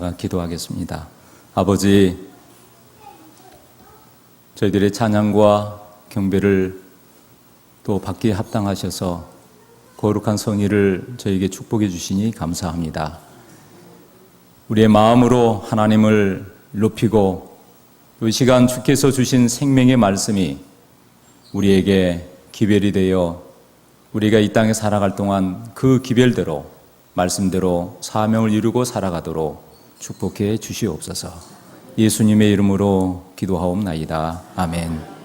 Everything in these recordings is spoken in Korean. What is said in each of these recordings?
제가 기도하겠습니다. 아버지, 저희들의 찬양과 경배를 또 받기에 합당하셔서 거룩한 성의를 저에게 축복해 주시니 감사합니다. 우리의 마음으로 하나님을 높이고 이 시간 주께서 주신 생명의 말씀이 우리에게 기별이 되어 우리가 이 땅에 살아갈 동안 그 기별대로 말씀대로 사명을 이루고 살아가도록 축복해 주시옵소서. 예수님의 이름으로 기도하옵나이다. 아멘.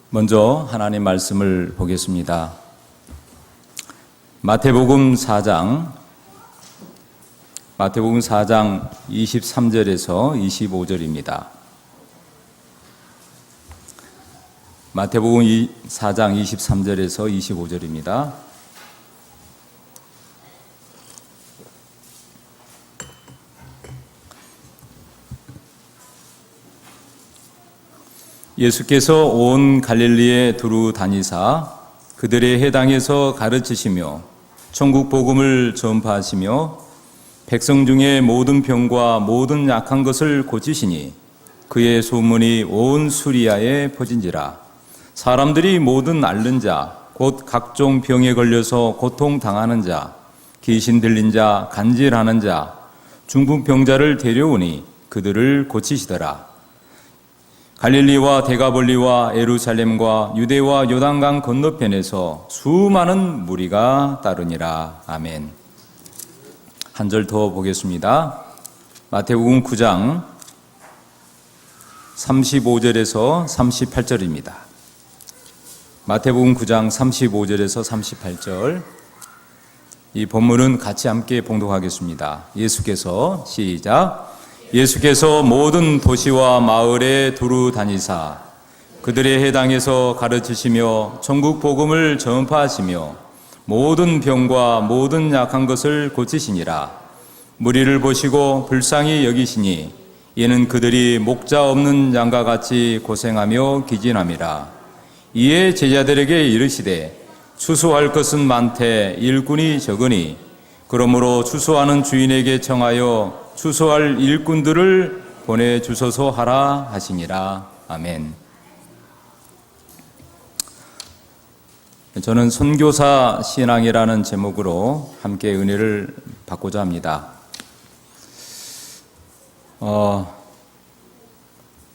먼저 하나님 말씀을 보겠습니다. 마태복음 4장 23절에서 25절입니다. 마태복음 4장 23절에서 25절입니다. 예수께서 온 갈릴리에 두루 다니사 그들의 회당에서 가르치시며 천국 복음을 전파하시며 백성 중에 모든 병과 모든 약한 것을 고치시니 그의 소문이 온 수리아에 퍼진지라. 사람들이 모든 앓는 자, 곧 각종 병에 걸려서 고통당하는 자, 귀신 들린 자, 간질하는 자, 중풍병자를 데려오니 그들을 고치시더라. 갈릴리와 데가볼리와 예루살렘과 유대와 요단강 건너편에서 수많은 무리가 따르니라. 아멘. 한 절 더 보겠습니다. 마태복음 9장 35절에서 38절입니다. 마태복음 9장 35절에서 38절. 이 본문은 같이 함께 봉독하겠습니다. 예수께서 시작. 예수께서 모든 도시와 마을에 두루 다니사 그들의 회당에서 가르치시며 천국 복음을 전파하시며 모든 병과 모든 약한 것을 고치시니라. 무리를 보시고 불쌍히 여기시니 이는 그들이 목자 없는 양과 같이 고생하며 기진함이라. 이에 제자들에게 이르시되 추수할 것은 많되 일꾼이 적으니 그러므로 추수하는 주인에게 청하여 추수할 일꾼들을 보내주소서 하라 하시니라. 아멘. 저는 선교사 신앙이라는 제목으로 함께 은혜를 받고자 합니다.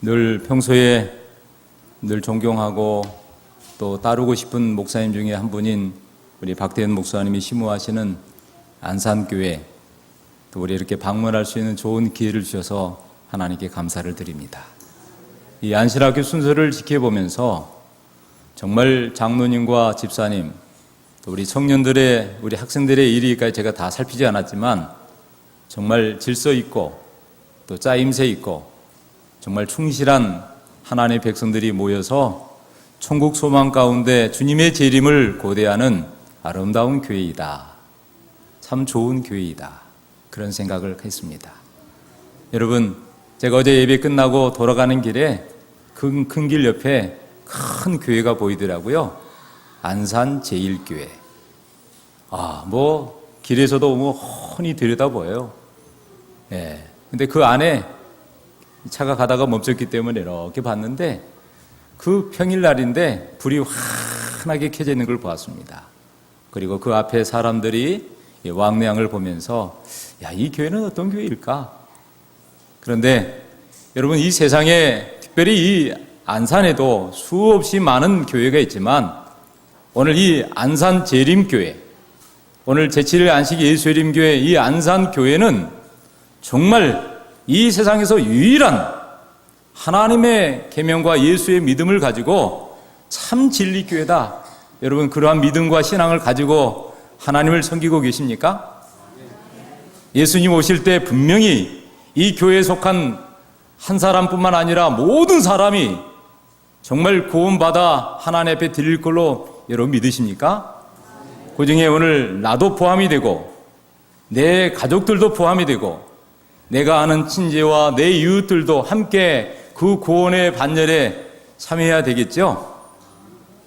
늘 평소에 늘 존경하고 또 따르고 싶은 목사님 중에 한 분인 우리 박대현 목사님이 심우하시는 안산교회, 또 우리 이렇게 방문할 수 있는 좋은 기회를 주셔서 하나님께 감사를 드립니다. 이 안실학교 순서를 지켜보면서 정말 장로님과 집사님, 또 우리 청년들의, 우리 학생들의 일이까지 제가 다 살피지 않았지만 정말 질서 있고 또 짜임새 있고 정말 충실한 하나님의 백성들이 모여서 천국 소망 가운데 주님의 재림을 고대하는 아름다운 교회이다. 참 좋은 교회이다. 그런 생각을 했습니다. 여러분, 제가 어제 예배 끝나고 돌아가는 길에 큰 길 옆에 큰 교회가 보이더라고요. 안산 제1교회. 길에서도 훤히 들여다 보여요. 예. 근데 그 안에 차가 가다가 멈췄기 때문에 이렇게 봤는데 그 평일날인데 불이 환하게 켜져 있는 걸 보았습니다. 그리고 그 앞에 사람들이 왕래양을 보면서 이 교회는 어떤 교회일까? 그런데 여러분, 이 세상에 특별히 이 안산에도 수없이 많은 교회가 있지만 오늘 이 안산 재림교회, 오늘 제7일 안식 예수재림교회 이 안산교회는 정말 이 세상에서 유일한 하나님의 계명과 예수의 믿음을 가지고 참 진리교회다. 여러분, 그러한 믿음과 신앙을 가지고 하나님을 섬기고 계십니까? 예수님 오실 때 분명히 이 교회에 속한 한 사람뿐만 아니라 모든 사람이 정말 구원받아 하나님 앞에 드릴 걸로 여러분 믿으십니까? 그 중에 오늘 나도 포함이 되고 내 가족들도 포함이 되고 내가 아는 친지와 내 이웃들도 함께 그 구원의 반열에 참여해야 되겠죠?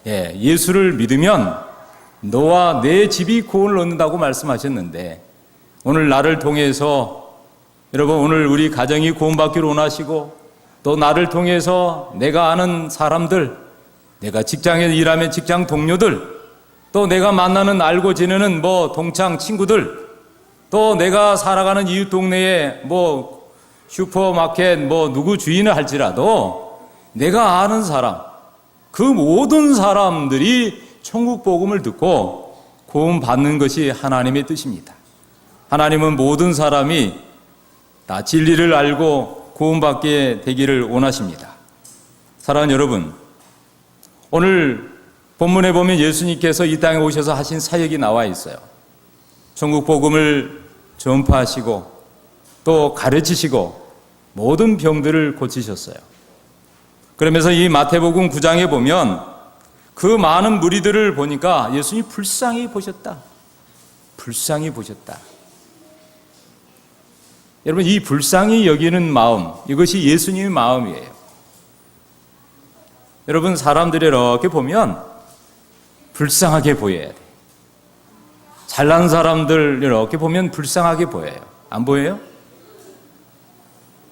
예수를 믿으면 너와 내 집이 구원을 얻는다고 말씀하셨는데, 오늘 나를 통해서 여러분, 오늘 우리 가정이 구원받기를 원하시고, 또 나를 통해서 내가 아는 사람들, 내가 직장에 일하면 직장 동료들, 또 내가 만나는 알고 지내는 동창 친구들, 또 내가 살아가는 이웃 동네에 슈퍼마켓 누구 주인을 할지라도 내가 아는 사람, 그 모든 사람들이 천국 복음을 듣고 구원받는 것이 하나님의 뜻입니다. 하나님은 모든 사람이 다 진리를 알고 구원받게 되기를 원하십니다. 사랑하는 여러분, 오늘 본문에 보면 예수님께서 이 땅에 오셔서 하신 사역이 나와 있어요. 천국 복음을 전파하시고 또 가르치시고 모든 병들을 고치셨어요. 그러면서 이 마태복음 9장에 보면 그 많은 무리들을 보니까 예수님이 불쌍히 보셨다. 불쌍히 보셨다. 여러분, 이 불쌍히 여기는 마음, 이것이 예수님의 마음이에요. 여러분, 사람들이 이렇게 보면 불쌍하게 보여야 돼. 잘난 사람들 이렇게 보면 불쌍하게 보여요. 안 보여요?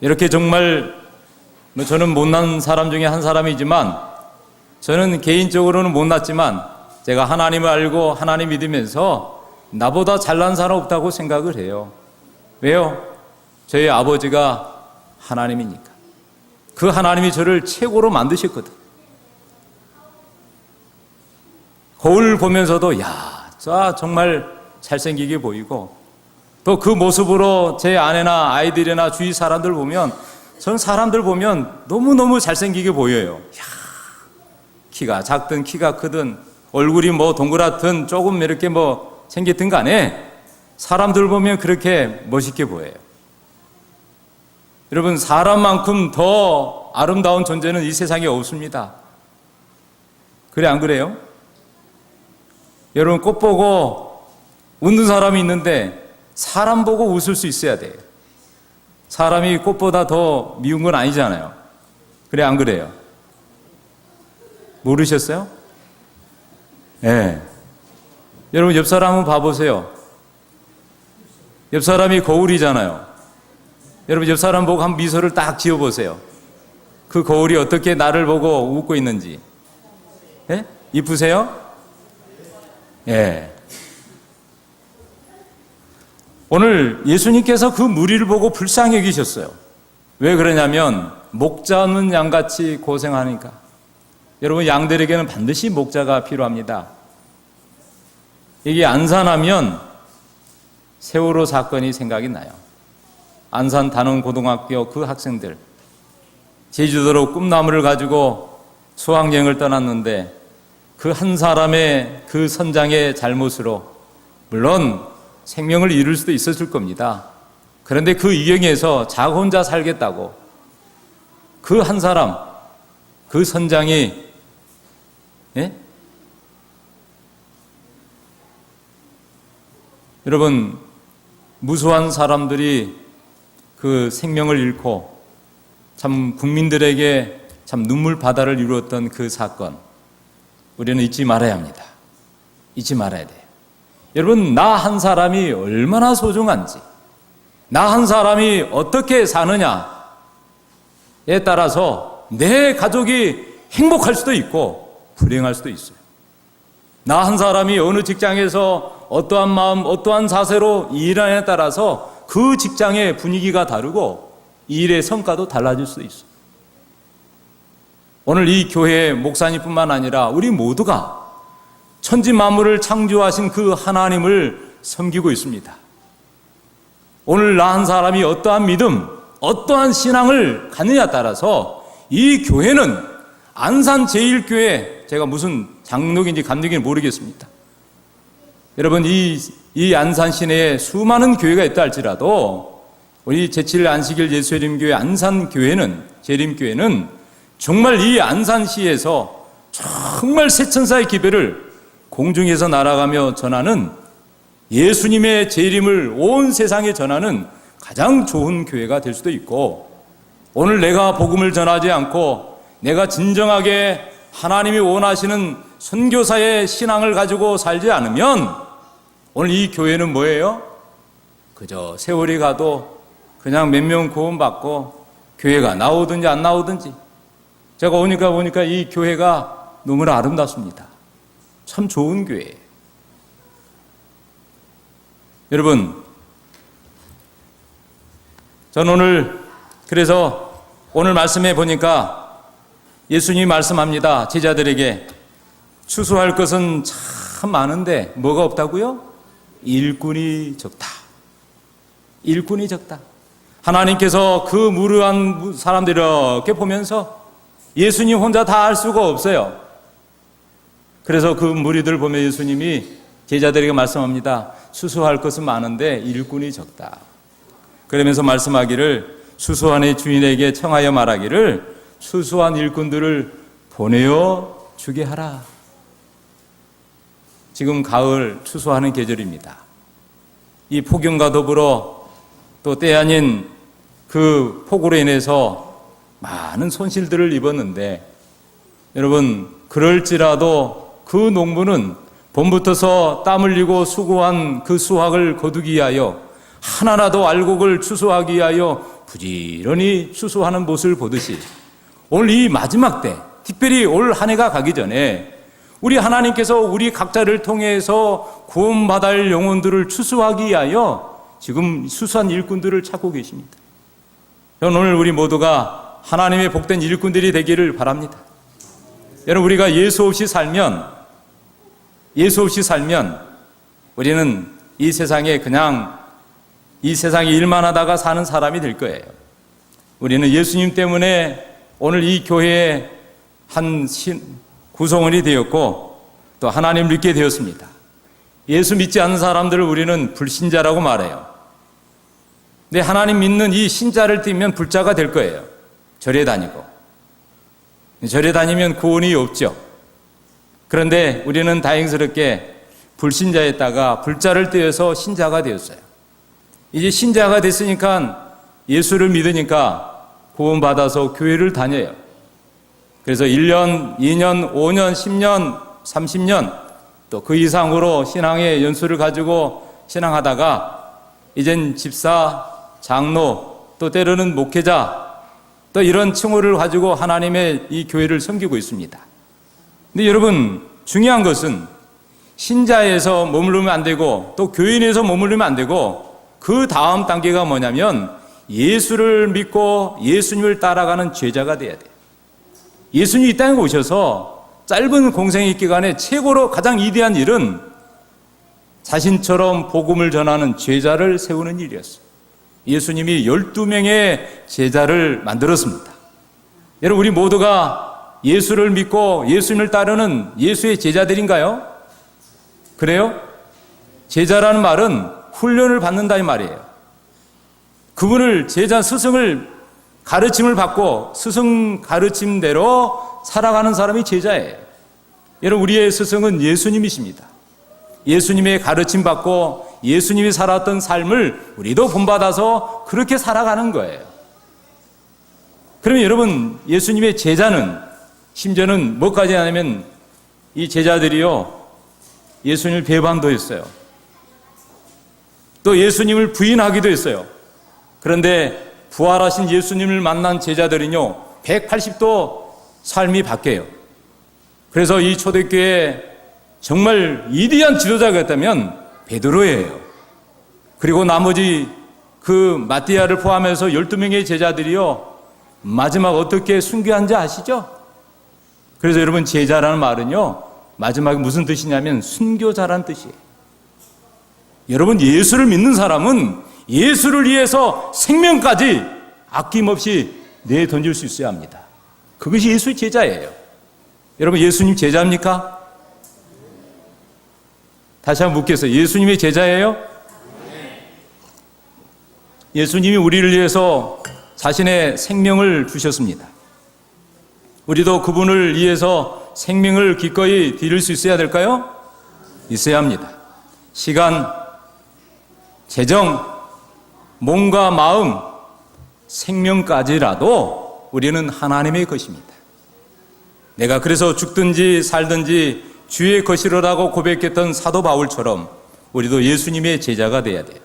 이렇게 정말 저는 못난 사람 중에 한 사람이지만, 저는 개인적으로는 못났지만 제가 하나님을 알고 하나님 믿으면서 나보다 잘난 사람 없다고 생각을 해요. 왜요? 저희 아버지가 하나님이니까. 그 하나님이 저를 최고로 만드셨거든. 거울 보면서도 저 정말 잘생기게 보이고, 또 그 모습으로 제 아내나 아이들이나 주위 사람들 보면, 저는 사람들 보면 너무너무 잘생기게 보여요. 키가 작든 키가 크든 얼굴이 동그랗든 조금 이렇게 생겼든 간에 사람들 보면 그렇게 멋있게 보여요. 여러분, 사람만큼 더 아름다운 존재는 이 세상에 없습니다. 그래, 안 그래요? 여러분, 꽃 보고 웃는 사람이 있는데 사람 보고 웃을 수 있어야 돼요. 사람이 꽃보다 더 미운 건 아니잖아요. 그래, 안 그래요? 모르셨어요? 네. 여러분, 옆 사람 한번 봐보세요. 옆 사람이 거울이잖아요. 여러분, 옆 사람 보고 한번 미소를 딱 지어보세요. 그 거울이 어떻게 나를 보고 웃고 있는지. 예? 이쁘세요? 예. 오늘 예수님께서 그 무리를 보고 불쌍히 여기셨어요. 왜 그러냐면 목자 없는 양같이 고생하니까. 여러분, 양들에게는 반드시 목자가 필요합니다. 이게 안산하면 세월호 사건이 생각이 나요. 안산 단원고등학교 그 학생들, 제주도로 꿈나무를 가지고 수학여행을 떠났는데 그 한 사람의 그 선장의 잘못으로 물론 생명을 잃을 수도 있었을 겁니다. 그런데 그 이경에서 자기 혼자 살겠다고 그 한 사람, 그 선장이 여러분, 무수한 사람들이 그 생명을 잃고 참 국민들에게 참 눈물 바다를 이루었던 그 사건, 우리는 잊지 말아야 합니다. 잊지 말아야 돼요. 여러분, 나 한 사람이 얼마나 소중한지, 나 한 사람이 어떻게 사느냐에 따라서 내 가족이 행복할 수도 있고 불행할 수도 있어요. 나 한 사람이 어느 직장에서 어떠한 마음, 어떠한 자세로 일하느냐에 따라서 그 직장의 분위기가 다르고 일의 성과도 달라질 수도 있어요. 오늘 이 교회 목사님뿐만 아니라 우리 모두가 천지 만물을 창조하신 그 하나님을 섬기고 있습니다. 오늘 나 한 사람이 어떠한 믿음, 어떠한 신앙을 갖느냐에 따라서 이 교회는 안산제일교회, 제가 무슨 장로인지 감독인지 모르겠습니다. 여러분, 이 안산 시내에 수많은 교회가 있다 할지라도 우리 제7 안식일 예수예림교회 안산교회는, 재림교회는 정말 이 안산시에서 정말 새천사의 기별을 공중에서 날아가며 전하는, 예수님의 재림을 온 세상에 전하는 가장 좋은 교회가 될 수도 있고, 오늘 내가 복음을 전하지 않고 내가 진정하게 하나님이 원하시는 선교사의 신앙을 가지고 살지 않으면 오늘 이 교회는 뭐예요? 그저 세월이 가도 그냥 몇 명 구원받고 교회가 나오든지 안 나오든지. 제가 보니까 이 교회가 너무나 아름답습니다. 참 좋은 교회예요. 여러분, 저는 그래서 오늘 말씀해 보니까 예수님이 말씀합니다. 제자들에게 추수할 것은 참 많은데 뭐가 없다고요? 일꾼이 적다. 일꾼이 적다. 하나님께서 그 무료한 사람들을 이렇게 보면서 예수님 혼자 다 할 수가 없어요. 그래서 그 무리들 보면 예수님이 제자들에게 말씀합니다. 추수할 것은 많은데 일꾼이 적다. 그러면서 말씀하기를 추수한의 주인에게 청하여 말하기를 추수한 일꾼들을 보내어 주게 하라. 지금 가을 추수하는 계절입니다. 이 폭염과 더불어 또 때 아닌 그 폭우로 인해서 많은 손실들을 입었는데 여러분, 그럴지라도 그 농부는 봄부터서 땀 흘리고 수고한 그 수확을 거두기 위하여 하나라도 알곡을 추수하기 위하여 부지런히 추수하는 모습을 보듯이 오늘 이 마지막 때, 특별히 올 한 해가 가기 전에 우리 하나님께서 우리 각자를 통해서 구원받을 영혼들을 추수하기 위하여 지금 수수한 일꾼들을 찾고 계십니다. 저는 오늘 우리 모두가 하나님의 복된 일꾼들이 되기를 바랍니다. 여러분, 우리가 예수 없이 살면 우리는 이 세상에 그냥 이 세상에 일만 하다가 사는 사람이 될 거예요. 우리는 예수님 때문에 오늘 이 교회의 한 구성원이 되었고 또 하나님을 믿게 되었습니다. 예수 믿지 않는 사람들을 우리는 불신자라고 말해요. 근데 하나님 믿는 이 신자를 띠면 불자가 될 거예요. 절에 다니고. 절에 다니면 구원이 없죠. 그런데 우리는 다행스럽게 불신자였다가 불자를 떼어서 신자가 되었어요. 이제 신자가 됐으니까 예수를 믿으니까 구원받아서 교회를 다녀요. 그래서 1년, 2년, 5년, 10년, 30년 또 그 이상으로 신앙의 연수를 가지고 신앙하다가 이젠 집사, 장로, 또 때로는 목회자 또 이런 칭호를 가지고 하나님의 이 교회를 섬기고 있습니다. 근데 여러분, 중요한 것은 신자에서 머무르면 안 되고 또 교인에서 머무르면 안 되고 그 다음 단계가 뭐냐면 예수를 믿고 예수님을 따라가는 제자가 돼야 돼요. 예수님이 이 땅에 오셔서 짧은 공생의 기간에 최고로 가장 위대한 일은 자신처럼 복음을 전하는 제자를 세우는 일이었어요. 예수님이 12명의 제자를 만들었습니다. 여러분, 우리 모두가 예수를 믿고 예수님을 따르는 예수의 제자들인가요? 그래요? 제자라는 말은 훈련을 받는다 이 말이에요. 그분을 제자 스승을 가르침을 받고 스승 가르침대로 살아가는 사람이 제자예요. 여러분, 우리의 스승은 예수님이십니다. 예수님의 가르침 받고 예수님이 살았던 삶을 우리도 본받아서 그렇게 살아가는 거예요. 그러면 여러분, 예수님의 제자는 심지어는 뭐까지 하냐면 이 제자들이요, 예수님을 배반도 했어요. 또 예수님을 부인하기도 했어요. 그런데 부활하신 예수님을 만난 제자들은요 180도 삶이 바뀌어요. 그래서 이 초대교회에 정말 위대한 지도자가 있다면 베드로예요. 그리고 나머지 그 마띠아를 포함해서 12명의 제자들이요 마지막 어떻게 순교한지 아시죠? 그래서 여러분, 제자라는 말은요 마지막에 무슨 뜻이냐면 순교자라는 뜻이에요. 여러분, 예수를 믿는 사람은 예수를 위해서 생명까지 아낌없이 내던질 수 있어야 합니다. 그것이 예수의 제자예요. 여러분, 예수님 제자입니까? 다시 한번 묻겠어요. 예수님의 제자예요? 예수님이 우리를 위해서 자신의 생명을 주셨습니다. 우리도 그분을 위해서 생명을 기꺼이 드릴 수 있어야 될까요? 있어야 합니다. 시간, 재정, 몸과 마음, 생명까지라도 우리는 하나님의 것입니다. 내가 그래서 죽든지 살든지 주의 것이로라고 고백했던 사도 바울처럼 우리도 예수님의 제자가 돼야 돼요.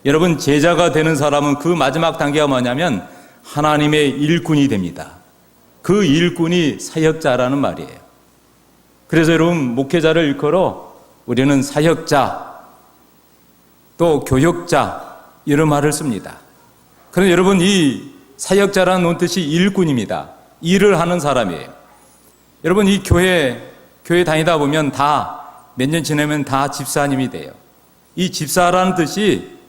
여러분, 제자가 되는 사람은 그 마지막 단계가 뭐냐면 하나님의 일꾼이 됩니다. 그 일꾼이 사역자라는 말이에요. 그래서 여러분, 목회자를 일컬어 우리는 사역자, 또 교역자 이런 말을 씁니다. 그런데 여러분, 이 사역자라는 논뜻이 일꾼입니다. 일을 하는 사람이에요. 여러분, 이 교회 다니다 보면 다 몇 년 지나면 다 집사님이 돼요. 이 집사라는 뜻이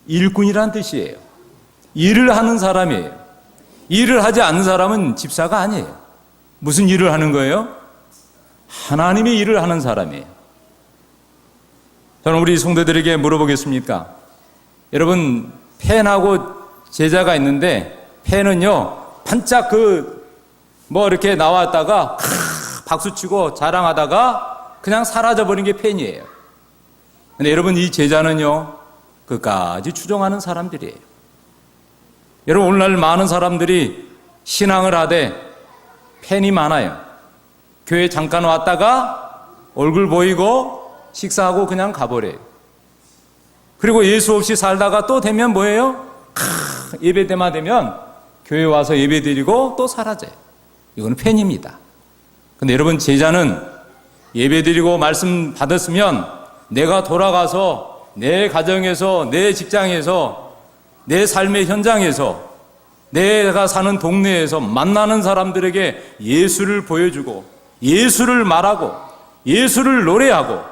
일꾼이라는 뜻이에요. 일을 하는 사람이에요. 일을 하지 않는 사람은 집사가 아니에요. 무슨 일을 하는 거예요? 하나님의 일을 하는 사람이에요. 저는 우리 성도들에게 물어보겠습니다. 여러분, 팬하고 제자가 있는데, 팬은요 반짝 이렇게 나왔다가 박수치고 자랑하다가 그냥 사라져버린 게 팬이에요. 근데 여러분, 이 제자는요 끝까지 추종하는 사람들이에요. 여러분, 오늘날 많은 사람들이 신앙을 하되 팬이 많아요. 교회 잠깐 왔다가 얼굴 보이고 식사하고 그냥 가버려요. 그리고 예수 없이 살다가 또 되면 뭐예요? 예배 때만 되면 교회 와서 예배 드리고 또 사라져요. 이거는 팬입니다. 근데 여러분, 제자는 예배 드리고 말씀 받았으면 내가 돌아가서 내 가정에서, 내 직장에서, 내 삶의 현장에서, 내가 사는 동네에서 만나는 사람들에게 예수를 보여주고 예수를 말하고 예수를 노래하고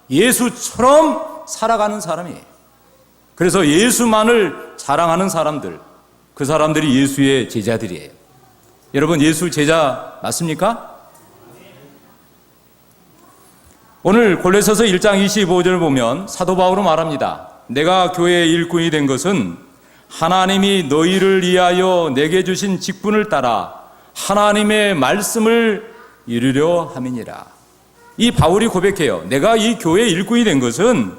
예수처럼 살아가는 사람이에요. 그래서 예수만을 자랑하는 사람들, 그 사람들이 예수의 제자들이에요. 여러분, 예수 제자 맞습니까? 오늘 골로새서 1장 25절을 보면 사도 바울은 말합니다. 내가 교회의 일꾼이 된 것은 하나님이 너희를 위하여 내게 주신 직분을 따라 하나님의 말씀을 이루려 함이니라. 이 바울이 고백해요. 내가 이 교회의 일꾼이 된 것은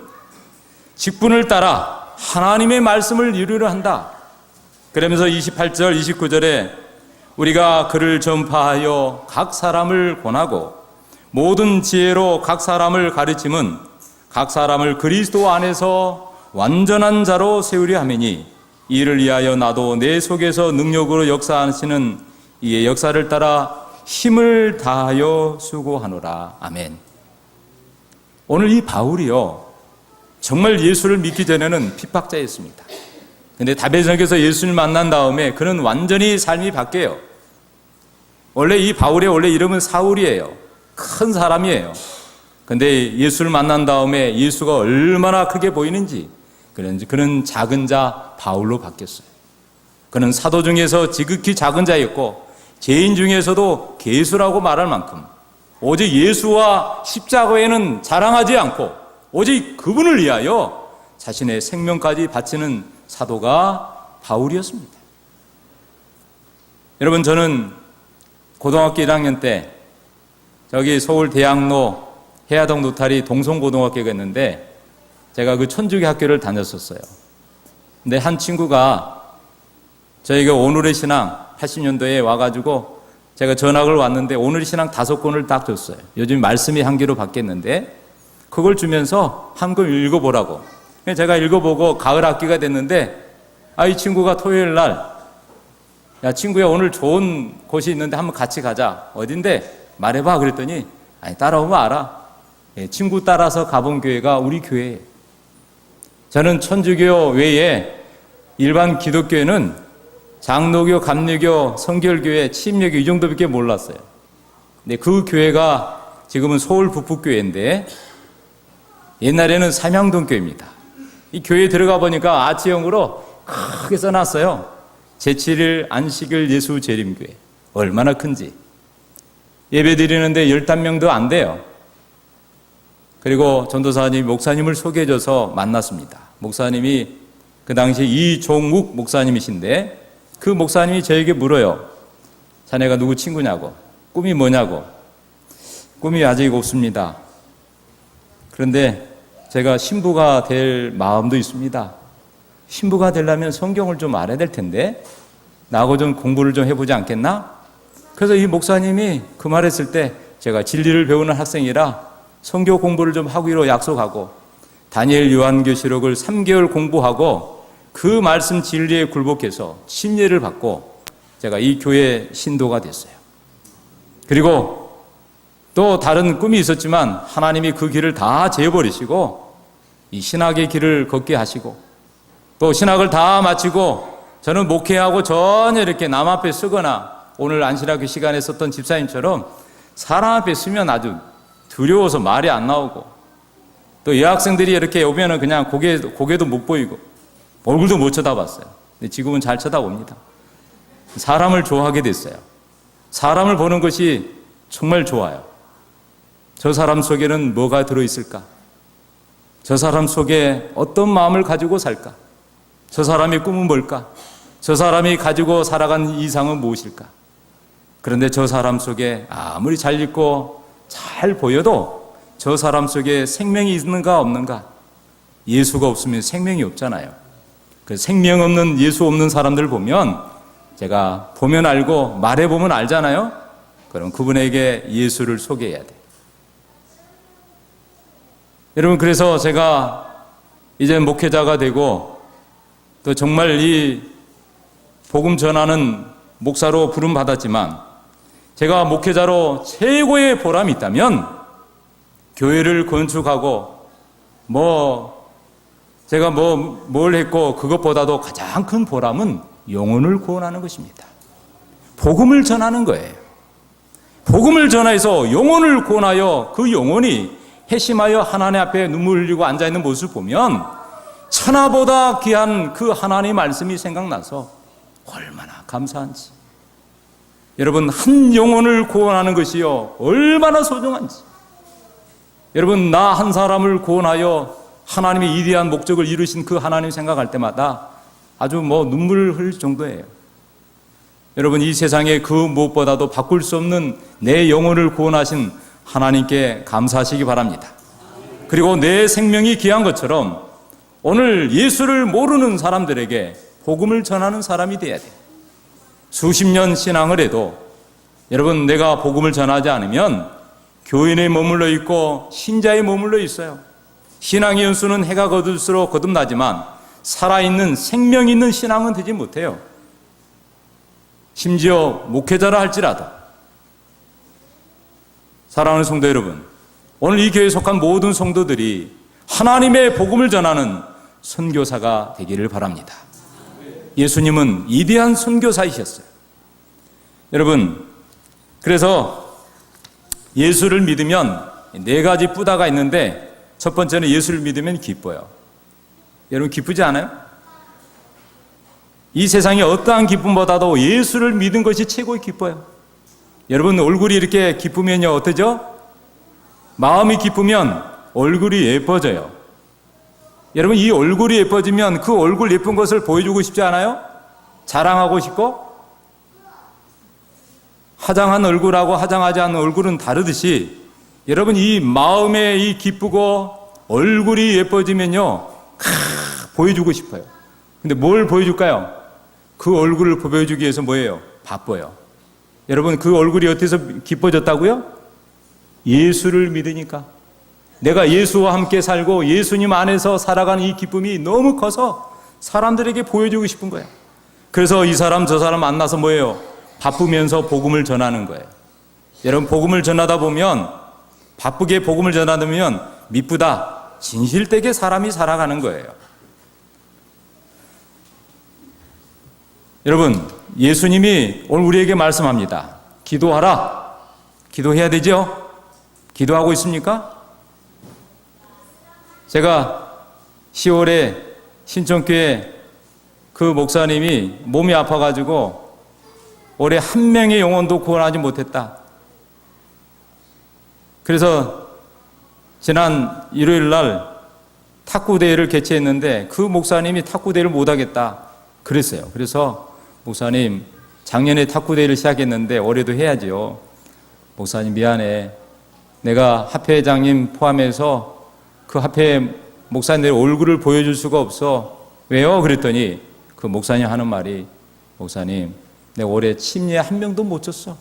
직분을 따라 하나님의 말씀을 이루려 한다. 그러면서 28절, 29절에 우리가 그를 전파하여 각 사람을 권하고 모든 지혜로 각 사람을 가르침은 각 사람을 그리스도 안에서 완전한 자로 세우려 함이니 이를 위하여 나도 내 속에서 능력으로 역사하시는 이의 역사를 따라 힘을 다하여 수고하노라. 아멘. 오늘 이 바울이요 정말 예수를 믿기 전에는 핍박자였습니다. 근데 다베섹에서 예수를 만난 다음에 그는 완전히 삶이 바뀌어요. 원래 이 바울의 원래 이름은 사울이에요. 큰 사람이에요. 근데 예수를 만난 다음에 예수가 얼마나 크게 보이는지 그런지 그는 작은 자 바울로 바뀌었어요. 그는 사도 중에서 지극히 작은 자였고 죄인 중에서도 괴수라고 말할 만큼 오직 예수와 십자가에는 자랑하지 않고 오직 그분을 위하여 자신의 생명까지 바치는 사도가 바울이었습니다. 여러분, 저는 고등학교 1학년 때 저기 서울 대학로 해화동 노타리 동성고등학교가 있는데 제가 그 천주교 학교를 다녔었어요. 근데 한 친구가 저희가 오늘의 신앙 80년도에 와가지고 제가 전학을 왔는데 오늘의 신앙 5권을 딱 줬어요. 요즘 말씀이 한 개로 바뀌었는데 그걸 주면서 한 권 읽어보라고. 제가 읽어보고 가을 학기가 됐는데 이 친구가 토요일 날 야 친구야 오늘 좋은 곳이 있는데 한번 같이 가자. 어딘데? 말해봐. 그랬더니 아니 따라오면 알아. 친구 따라서 가본 교회가 우리 교회예요. 저는 천주교 외에 일반 기독교회는 장로교, 감리교, 성결교회, 침례교 이 정도밖에 몰랐어요. 근데 그 교회가 지금은 서울 북부교회인데 옛날에는 삼양동 교회입니다. 이 교회에 들어가 보니까 아치형으로 크게 써놨어요. 제7일 안식일 예수 재림교회. 얼마나 큰지. 예배 드리는데 15명도 안 돼요. 그리고 전도사님, 목사님을 소개해줘서 만났습니다. 목사님이 그 당시 이종욱 목사님이신데 그 목사님이 저에게 물어요. 자네가 누구 친구냐고. 꿈이 뭐냐고. 꿈이 아직 없습니다. 그런데 제가 신부가 될 마음도 있습니다. 신부가 되려면 성경을 좀 알아야 될 텐데 나하고 좀 공부를 좀 해보지 않겠나? 그래서 이 목사님이 그 말했을 때 제가 진리를 배우는 학생이라 성경 공부를 좀 하기로 약속하고 다니엘 요한계시록을 3개월 공부하고 그 말씀 진리에 굴복해서 침례를 받고 제가 이 교회 신도가 됐어요. 그리고 또 다른 꿈이 있었지만 하나님이 그 길을 다 재버리시고 이 신학의 길을 걷게 하시고 또 신학을 다 마치고 저는 목회하고 전혀 이렇게 남 앞에 쓰거나 오늘 안신학교 시간에 썼던 집사님처럼 사람 앞에 쓰면 아주 두려워서 말이 안 나오고 또 여학생들이 이렇게 오면은 그냥 고개도 못 보이고 얼굴도 못 쳐다봤어요. 근데 지금은 잘 쳐다봅니다. 사람을 좋아하게 됐어요. 사람을 보는 것이 정말 좋아요. 저 사람 속에는 뭐가 들어있을까? 저 사람 속에 어떤 마음을 가지고 살까? 저 사람의 꿈은 뭘까? 저 사람이 가지고 살아간 이상은 무엇일까? 그런데 저 사람 속에 아무리 잘 읽고 잘 보여도 저 사람 속에 생명이 있는가 없는가? 예수가 없으면 생명이 없잖아요. 그 생명 없는 예수 없는 사람들 보면 제가 보면 알고 말해보면 알잖아요. 그럼 그분에게 예수를 소개해야 돼. 여러분, 그래서 제가 이제 목회자가 되고 또 정말 이 복음 전하는 목사로 부름 받았지만 제가 목회자로 최고의 보람이 있다면 교회를 건축하고 제가 뭘 했고 그것보다도 가장 큰 보람은 영혼을 구원하는 것입니다. 복음을 전하는 거예요. 복음을 전해서 영혼을 구원하여 그 영혼이 회심하여 하나님 앞에 눈물 흘리고 앉아있는 모습을 보면 천하보다 귀한 그 하나님의 말씀이 생각나서 얼마나 감사한지. 여러분, 한 영혼을 구원하는 것이요 얼마나 소중한지. 여러분, 나 한 사람을 구원하여 하나님의 위대한 목적을 이루신 그 하나님 생각할 때마다 아주 눈물을 흘릴 정도예요. 여러분, 이 세상에 그 무엇보다도 바꿀 수 없는 내 영혼을 구원하신 하나님께 감사하시기 바랍니다. 그리고 내 생명이 귀한 것처럼 오늘 예수를 모르는 사람들에게 복음을 전하는 사람이 돼야 돼요. 수십 년 신앙을 해도 여러분, 내가 복음을 전하지 않으면 교인에 머물러 있고 신자에 머물러 있어요. 신앙의 연수는 해가 거둘수록 거듭나지만 살아있는 생명 있는 신앙은 되지 못해요. 심지어 목회자라 할지라도. 사랑하는 성도 여러분, 오늘 이 교회에 속한 모든 성도들이 하나님의 복음을 전하는 선교사가 되기를 바랍니다. 예수님은 위대한 선교사이셨어요. 여러분, 그래서 예수를 믿으면 4가지 뿌다가 있는데 첫 번째는 예수를 믿으면 기뻐요. 여러분, 기쁘지 않아요? 이 세상에 어떠한 기쁨보다도 예수를 믿은 것이 최고의 기뻐요. 여러분, 얼굴이 이렇게 기쁘면요 어떠죠? 마음이 기쁘면 얼굴이 예뻐져요. 여러분, 이 얼굴이 예뻐지면 그 얼굴 예쁜 것을 보여주고 싶지 않아요? 자랑하고 싶고? 화장한 얼굴하고 화장하지 않은 얼굴은 다르듯이 여러분, 이 마음에 이 기쁘고 얼굴이 예뻐지면요 보여주고 싶어요. 근데 뭘 보여줄까요? 그 얼굴을 보여주기 위해서 뭐예요? 바빠요. 여러분, 그 얼굴이 어디서 기뻐졌다고요? 예수를 믿으니까. 내가 예수와 함께 살고 예수님 안에서 살아가는 이 기쁨이 너무 커서 사람들에게 보여주고 싶은 거예요. 그래서 이 사람 저 사람 만나서 뭐예요? 바쁘면서 복음을 전하는 거예요. 여러분, 복음을 전하다 보면, 바쁘게 복음을 전하다 보면 미쁘다, 진실되게 사람이 살아가는 거예요. 여러분, 예수님이 오늘 우리에게 말씀합니다. 기도하라. 기도해야 되죠? 기도하고 있습니까? 제가 10월에 신천교회 그 목사님이 몸이 아파가지고 올해 한 명의 영혼도 구원하지 못했다. 그래서 지난 일요일 날 탁구대회를 개최했는데 그 목사님이 탁구대회를 못하겠다 그랬어요. 그래서 목사님, 작년에 탁구대회를 시작했는데 올해도 해야죠. 목사님 미안해. 내가 합회장님 포함해서 그 합회 목사님들 얼굴을 보여줄 수가 없어. 왜요? 그랬더니 그 목사님 하는 말이, 목사님, 내가 올해 침례 한 명도 못 줬어.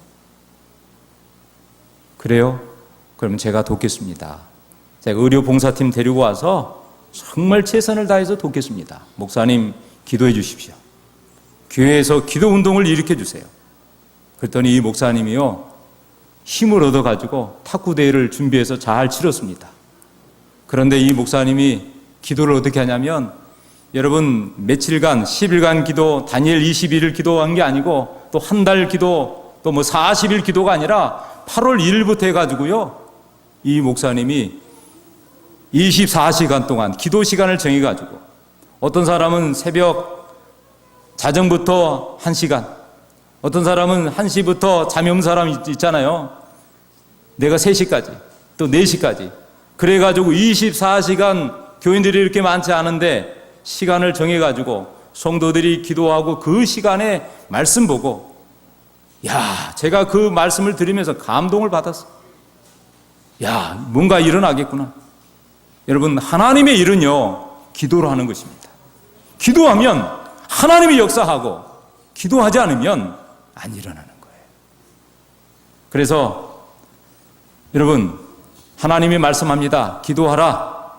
그래요? 그러면 제가 돕겠습니다. 제가 의료 봉사팀 데리고 와서 정말 최선을 다해서 돕겠습니다. 목사님 기도해 주십시오. 교회에서 기도 운동을 일으켜 주세요. 그랬더니 이 목사님이요, 힘을 얻어가지고 탁구 대회를 준비해서 잘 치렀습니다. 그런데 이 목사님이 기도를 어떻게 하냐면, 여러분 며칠간 10일간 기도, 다니엘 21일 기도한 게 아니고 또 한 달 기도, 또 뭐 40일 기도가 아니라 8월 1일부터 해가지고요, 이 목사님이 24시간 동안 기도 시간을 정해가지고, 어떤 사람은 새벽 자정부터 1시간, 어떤 사람은 1시부터 잠이 없는 사람 있잖아요. 내가 3시까지, 또 4시까지. 그래가지고 24시간, 교인들이 이렇게 많지 않은데 시간을 정해가지고 성도들이 기도하고 그 시간에 말씀 보고, 야, 제가 그 말씀을 들으면서 감동을 받았어요. 야, 뭔가 일어나겠구나. 여러분, 하나님의 일은요, 기도로 하는 것입니다. 기도하면 하나님이 역사하고, 기도하지 않으면 안 일어나는 거예요. 그래서 여러분, 하나님이 말씀합니다. 기도하라.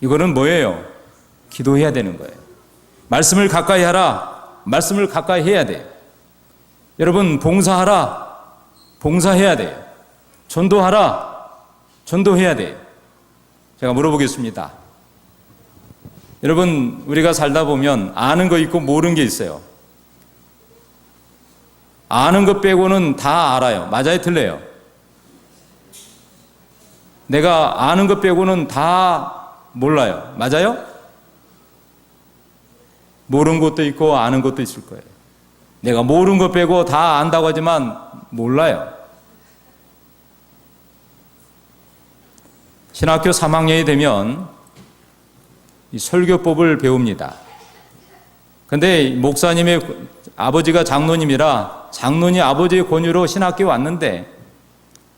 이거는 뭐예요? 기도해야 되는 거예요. 말씀을 가까이 하라. 말씀을 가까이 해야 돼요. 여러분, 봉사하라. 봉사해야 돼요. 전도하라. 전도해야 돼요. 제가 물어보겠습니다. 여러분, 우리가 살다 보면 아는 거 있고 모르는 게 있어요. 아는 것 빼고는 다 알아요. 맞아요? 틀려요? 내가 아는 것 빼고는 다 몰라요. 맞아요? 모르는 것도 있고 아는 것도 있을 거예요. 내가 모르는 것 빼고 다 안다고 하지만 몰라요. 신학교 3학년이 되면 이 설교법을 배웁니다. 근데 목사님의 아버지가 장로님이라 장로님 아버지의 권유로 신학교에 왔는데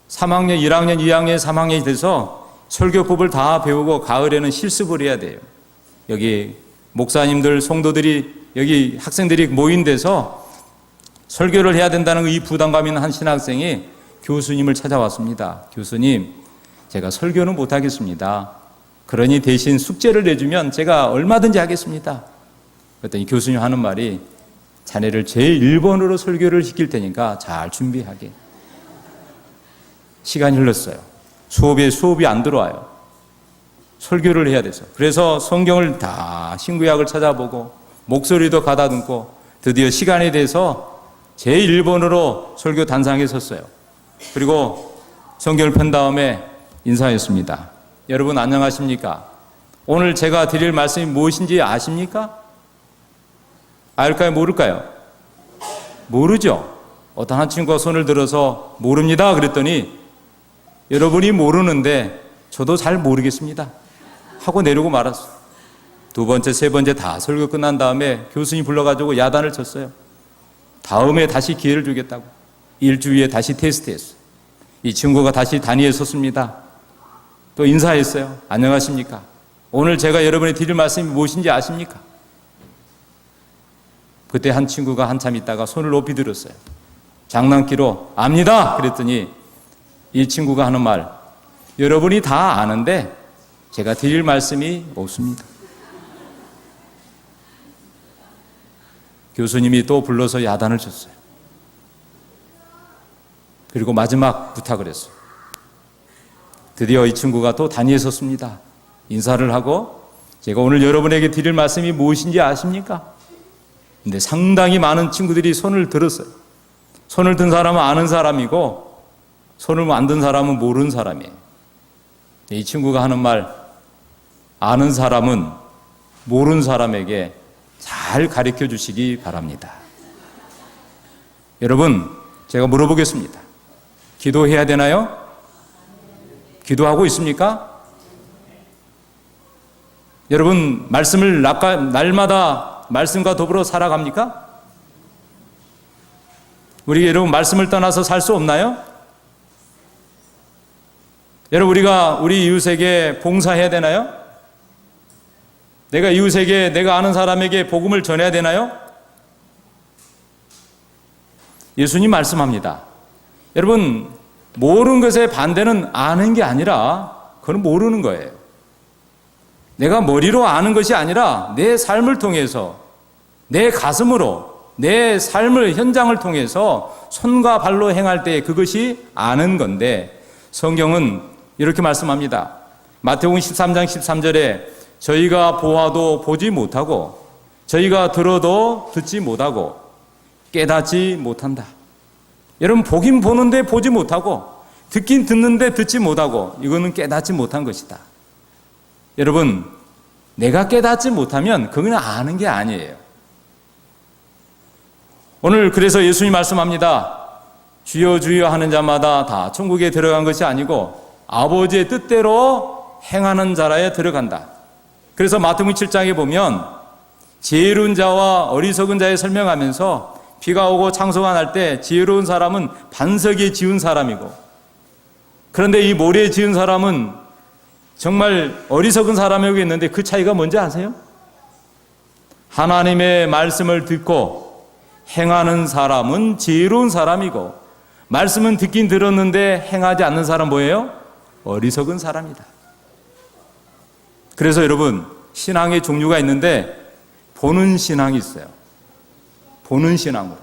3학년, 1학년, 2학년, 3학년이 돼서 설교법을 다 배우고 가을에는 실습을 해야 돼요. 여기 목사님들, 성도들이, 여기 학생들이 모인 데서 설교를 해야 된다는 이 부담감 있는 한 신학생이 교수님을 찾아왔습니다. 교수님, 제가 설교는 못하겠습니다. 그러니 대신 숙제를 내주면 제가 얼마든지 하겠습니다. 그랬더니 교수님 하는 말이, 자네를 제1번으로 설교를 시킬 테니까 잘 준비하게. 시간이 흘렀어요. 수업이 안 들어와요. 설교를 해야 돼서. 그래서 성경을 다 신구약을 찾아보고 목소리도 가다듬고 드디어 시간이 돼서 제1번으로 설교 단상에 섰어요. 그리고 성경을 편 다음에 인사했습니다. 여러분 안녕하십니까? 오늘 제가 드릴 말씀이 무엇인지 아십니까? 알까요? 모를까요? 모르죠. 어떤 한 친구가 손을 들어서 모릅니다 그랬더니, 여러분이 모르는데 저도 잘 모르겠습니다 하고 내려고 말았어요. 두 번째, 세 번째 다 설교 끝난 다음에 교수님 불러가지고 야단을 쳤어요. 다음에 다시 기회를 주겠다고. 일주 후에 다시 테스트했어요. 이 친구가 다시 단위에 섰습니다. 또 인사했어요. 안녕하십니까? 오늘 제가 여러분이 드릴 말씀이 무엇인지 아십니까? 그때 한 친구가 한참 있다가 손을 높이 들었어요. 장난기로 압니다 그랬더니 이 친구가 하는 말, 여러분이 다 아는데 제가 드릴 말씀이 없습니다. 교수님이 또 불러서 야단을 쳤어요. 그리고 마지막 부탁을 했어요. 드디어 이 친구가 또 단위에 섰습니다. 인사를 하고, 제가 오늘 여러분에게 드릴 말씀이 무엇인지 아십니까? 근데 상당히 많은 친구들이 손을 들었어요. 손을 든 사람은 아는 사람이고 손을 안 든 사람은 모르는 사람이에요. 이 친구가 하는 말, 아는 사람은 모르는 사람에게 잘 가르쳐 주시기 바랍니다. 여러분, 제가 물어보겠습니다. 기도해야 되나요? 기도하고 있습니까? 여러분, 말씀을 날마다 말씀과 더불어 살아갑니까? 우리 여러분, 말씀을 떠나서 살 수 없나요? 여러분, 우리가 우리 이웃에게 봉사해야 되나요? 내가 이웃에게, 내가 아는 사람에게 복음을 전해야 되나요? 예수님 말씀합니다. 여러분, 모르는 것의 반대는 아는 게 아니라 그건 모르는 거예요. 내가 머리로 아는 것이 아니라 내 삶을 통해서, 내 가슴으로, 내 삶을 현장을 통해서 손과 발로 행할 때 그것이 아는 건데, 성경은 이렇게 말씀합니다. 마태복음 13장 13절에 저희가 보아도 보지 못하고 저희가 들어도 듣지 못하고 깨닫지 못한다. 여러분, 보긴 보는데 보지 못하고 듣긴 듣는데 듣지 못하고, 이거는 깨닫지 못한 것이다. 여러분, 내가 깨닫지 못하면 그건 아는 게 아니에요. 오늘 그래서 예수님이 말씀합니다. 주여 주여 하는 자마다 다 천국에 들어간 것이 아니고 아버지의 뜻대로 행하는 자라에 들어간다. 그래서 마태복음 7장에 보면 지혜로운 자와 어리석은 자에 설명하면서 비가 오고 창소가 날 때 지혜로운 사람은 반석에 지은 사람이고, 그런데 이 모래에 지은 사람은 정말 어리석은 사람이라고 했는데 그 차이가 뭔지 아세요? 하나님의 말씀을 듣고 행하는 사람은 지혜로운 사람이고, 말씀은 듣긴 들었는데 행하지 않는 사람 뭐예요? 어리석은 사람이다. 그래서 여러분, 신앙의 종류가 있는데 보는 신앙이 있어요. 보는 신앙으로.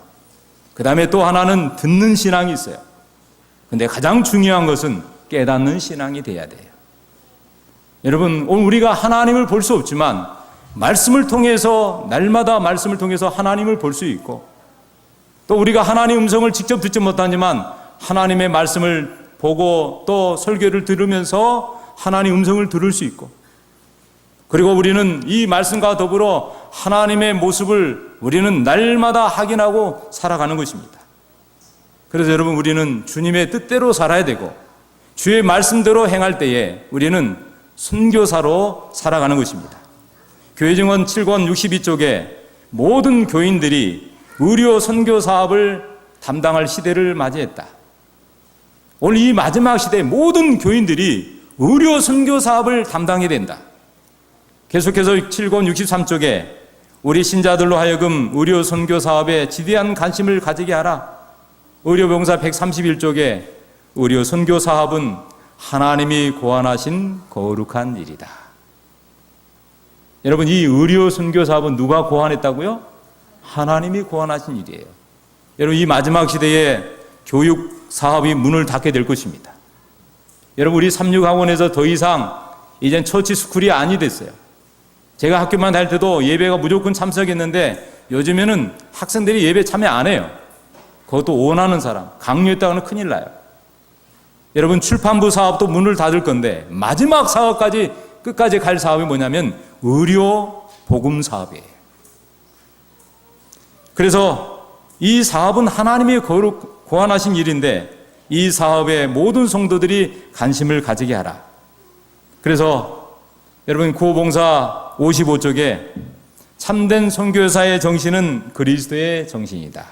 그 다음에 또 하나는 듣는 신앙이 있어요. 근데 가장 중요한 것은 깨닫는 신앙이 돼야 돼요. 여러분, 오늘 우리가 하나님을 볼 수 없지만 말씀을 통해서, 날마다 말씀을 통해서 하나님을 볼 수 있고, 또 우리가 하나님의 음성을 직접 듣지 못하지만 하나님의 말씀을 보고 또 설교를 들으면서 하나님의 음성을 들을 수 있고, 그리고 우리는 이 말씀과 더불어 하나님의 모습을 우리는 날마다 확인하고 살아가는 것입니다. 그래서 여러분, 우리는 주님의 뜻대로 살아야 되고 주의 말씀대로 행할 때에 우리는 선교사로 살아가는 것입니다. 교회 증언 7권 62쪽에 모든 교인들이 의료 선교 사업을 담당할 시대를 맞이했다. 오늘 이 마지막 시대에 모든 교인들이 의료 선교 사업을 담당해야 된다. 계속해서 7권 63쪽에 우리 신자들로 하여금 의료 선교 사업에 지대한 관심을 가지게 하라. 의료봉사 131쪽에 의료 선교 사업은 하나님이 고안하신 거룩한 일이다. 여러분, 이 의료 선교 사업은 누가 고안했다고요? 하나님이 고안하신 일이에요. 여러분, 이 마지막 시대에 교육 사업이 문을 닫게 될 것입니다. 여러분, 우리 삼육학원에서 더 이상 이젠 처치 스쿨이 아니 됐어요. 제가 학교만 다닐 때도 예배가 무조건 참석했는데 요즘에는 학생들이 예배 참여 안 해요. 그것도 원하는 사람, 강요했다가는 큰일 나요. 여러분, 출판부 사업도 문을 닫을 건데 마지막 사업까지, 끝까지 갈 사업이 뭐냐면 의료 복음 사업이에요. 그래서 이 사업은 하나님이 고안하신 일인데 이 사업에 모든 성도들이 관심을 가지게 하라. 그래서 여러분, 구호봉사 55쪽에 참된 선교사의 정신은 그리스도의 정신이다.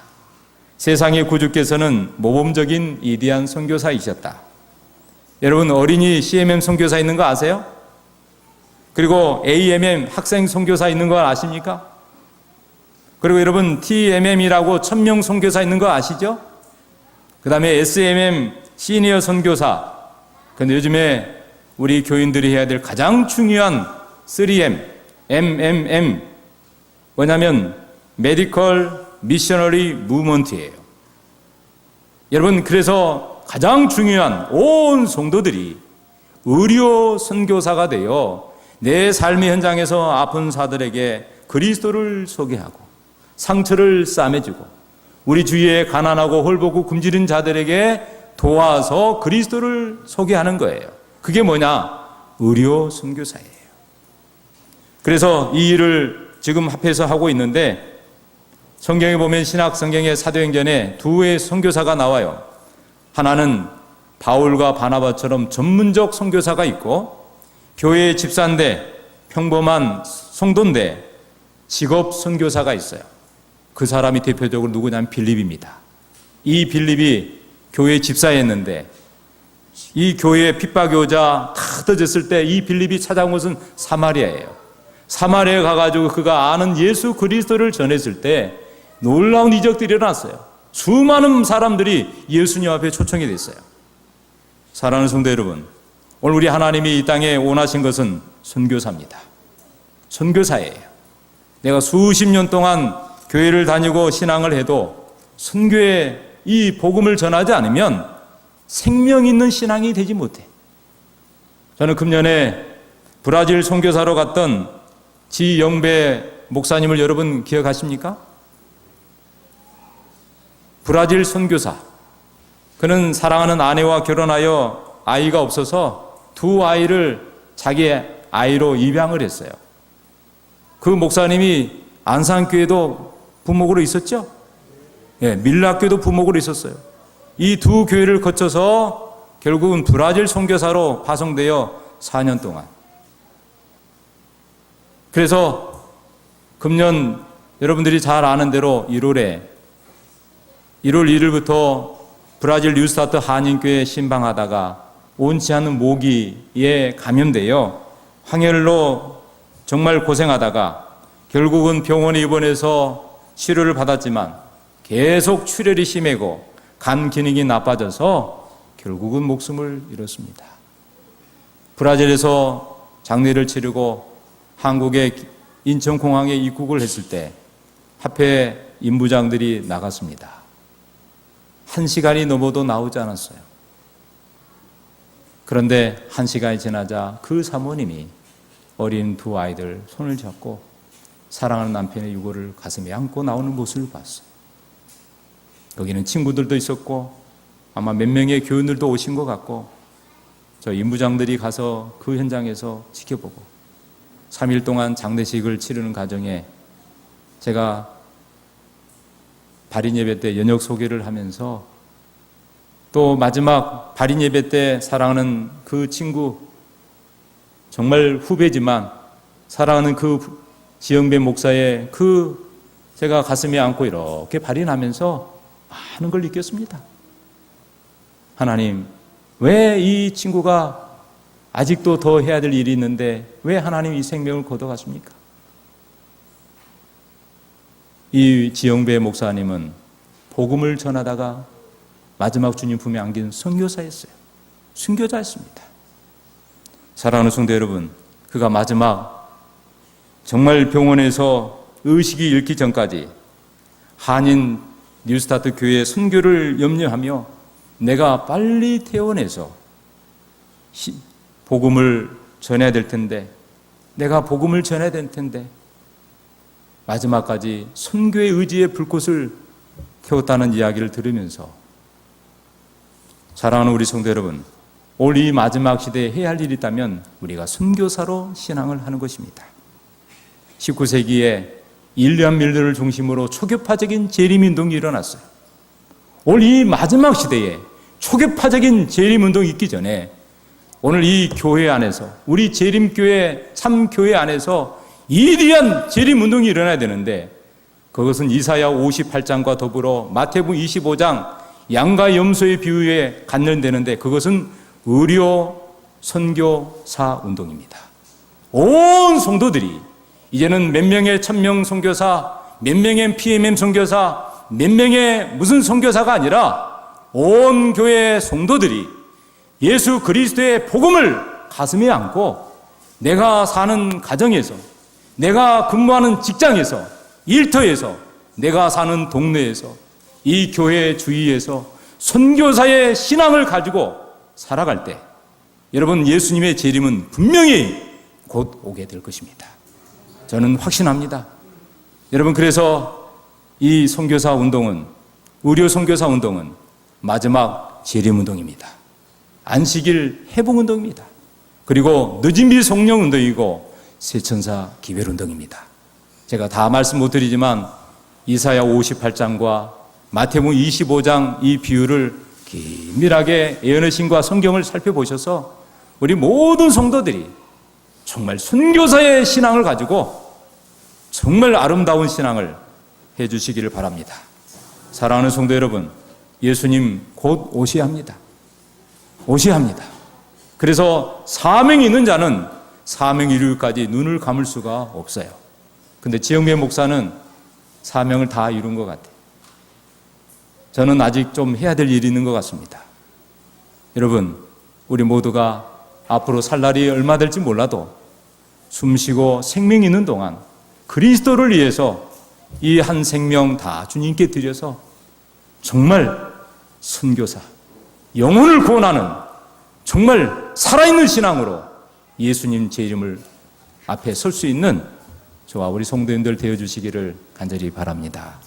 세상의 구주께서는 모범적인 위대한 선교사이셨다. 여러분, 어린이 CMM 선교사 있는 거 아세요? 그리고 AMM 학생 선교사 있는 거 아십니까? 그리고 여러분, TMM이라고 천명 선교사 있는 거 아시죠? 그 다음에 SMM 시니어 선교사. 그런데 요즘에 우리 교인들이 해야 될 가장 중요한 3M, MMM, 뭐냐면 메디컬 미셔너리 무브먼트예요. 여러분, 그래서 가장 중요한 온 성도들이 의료 선교사가 되어 내 삶의 현장에서 아픈 사들에게 그리스도를 소개하고 상처를 싸매주고 우리 주위에 가난하고 홀보고 굶주린 자들에게 도와서 그리스도를 소개하는 거예요. 그게 뭐냐? 의료 선교사예요. 그래서 이 일을 지금 합해서 하고 있는데, 성경에 보면 신약 성경의 사도행전에 두位 선교사가 나와요. 하나는 바울과 바나바처럼 전문적 선교사가 있고, 교회의 집사인데 평범한 성도인데 직업 선교사가 있어요. 그 사람이 대표적으로 누구냐면 빌립입니다. 이 빌립이 교회 집사였는데 이 교회에 핍박이 오자 다 흩어졌을 때 이 빌립이 찾아온 곳은 사마리아예요. 사마리아에 가가지고 그가 아는 예수 그리스도를 전했을 때 놀라운 이적들이 일어났어요. 수많은 사람들이 예수님 앞에 초청이 됐어요. 사랑하는 성도 여러분, 오늘 우리 하나님이 이 땅에 원하신 것은 선교사입니다. 선교사예요. 내가 수십 년 동안 교회를 다니고 신앙을 해도 선교에 이 복음을 전하지 않으면 생명 있는 신앙이 되지 못해. 저는 금년에 브라질 선교사로 갔던 지영배 목사님을 여러분 기억하십니까? 브라질 선교사. 그는 사랑하는 아내와 결혼하여 아이가 없어서 두 아이를 자기 아이로 입양을 했어요. 그 목사님이 안산교회도 부목으로 있었죠? 예, 밀락교회도 부목으로 있었어요. 이 두 교회를 거쳐서 결국은 브라질 선교사로 파송되어 4년 동안. 그래서 금년 여러분들이 잘 아는 대로 1월 1일부터 브라질 뉴스타트 한인교회 신방하다가 온치 않는 모기에 감염되어 황열로 정말 고생하다가 결국은 병원에 입원해서 치료를 받았지만 계속 출혈이 심하고 간 기능이 나빠져서 결국은 목숨을 잃었습니다. 브라질에서 장례를 치르고 한국의 인천공항에 입국을 했을 때 하필 임부장들이 나갔습니다. 1시간이 넘어도 나오지 않았어요. 그런데 1시간이 지나자 그 사모님이 어린 두 아이들 손을 잡고 사랑하는 남편의 유골을 가슴에 안고 나오는 모습을 봤어요. 거기는 친구들도 있었고 아마 몇 명의 교인들도 오신 것 같고 저 임부장들이 가서 그 현장에서 지켜보고 3일 동안 장례식을 치르는 과정에 제가 발인 예배 때 연역 소개를 하면서 또 마지막 발인 예배 때 사랑하는 그 친구, 정말 후배지만 사랑하는 그 지영배 목사의 그 제가 가슴에 안고 이렇게 발인하면서 많은 걸 느꼈습니다. 하나님, 왜 이 친구가 아직도 더 해야 될 일이 있는데 왜 하나님 이 생명을 거둬갔습니까? 이 지영배 목사님은 복음을 전하다가 마지막 주님 품에 안긴 선교사였어요. 순교자였습니다. 사랑하는 성도 여러분, 그가 마지막 정말 병원에서 의식이 잃기 전까지 한인 뉴스타트 교회의 선교를 염려하며 내가 빨리 퇴원해서 복음을 전해야 될 텐데, 내가 복음을 전해야 될 텐데 마지막까지 선교의 의지의 불꽃을 켜웠다는 이야기를 들으면서 사랑하는 우리 성도 여러분, 올 이 마지막 시대에 해야 할 일이 있다면 우리가 선교사로 신앙을 하는 것입니다. 19세기에 일리안 밀러를 중심으로 초교파적인 재림운동이 일어났어요. 올 이 마지막 시대에 초교파적인 재림운동이 있기 전에 오늘 이 교회 안에서, 우리 재림교회 참교회 안에서 이리한 재림운동이 일어나야 되는데 그것은 이사야 58장과 더불어 마태복음 25장 양과 염소의 비유에 관련되는데 그것은 의료 선교사 운동입니다. 온 성도들이 이제는 몇 명의 1000명 선교사, 몇 명의 PMM 선교사, 몇 명의 무슨 선교사가 아니라 온 교회 성도들이 예수 그리스도의 복음을 가슴에 안고 내가 사는 가정에서, 내가 근무하는 직장에서, 일터에서, 내가 사는 동네에서, 이 교회 주위에서 선교사의 신앙을 가지고 살아갈 때 여러분, 예수님의 재림은 분명히 곧 오게 될 것입니다. 저는 확신합니다. 여러분, 그래서 이 선교사 운동은, 의료 선교사 운동은 마지막 재림 운동입니다. 안식일 회복 운동입니다. 그리고 늦은비 성령 운동이고 새천사 기별 운동입니다. 제가 다 말씀 못 드리지만 이사야 58장과 마태복음 25장 이 비유를 긴밀하게 예언의 신과 성경을 살펴보셔서 우리 모든 성도들이 정말 선교사의 신앙을 가지고 정말 아름다운 신앙을 해주시기를 바랍니다. 사랑하는 성도 여러분, 예수님 곧 오셔야 합니다. 오셔야 합니다. 그래서 사명이 있는 자는 사명 이루기까지 눈을 감을 수가 없어요. 근데 지영배 목사는 사명을 다 이룬 것 같아요. 저는 아직 좀 해야 될 일이 있는 것 같습니다. 여러분, 우리 모두가 앞으로 살 날이 얼마 될지 몰라도 숨쉬고 생명이 있는 동안 그리스도를 위해서 이 한 생명 다 주님께 드려서 정말 선교사, 영혼을 구원하는 정말 살아있는 신앙으로 예수님 제 이름을 앞에 설 수 있는 저와 우리 성도님들 되어주시기를 간절히 바랍니다.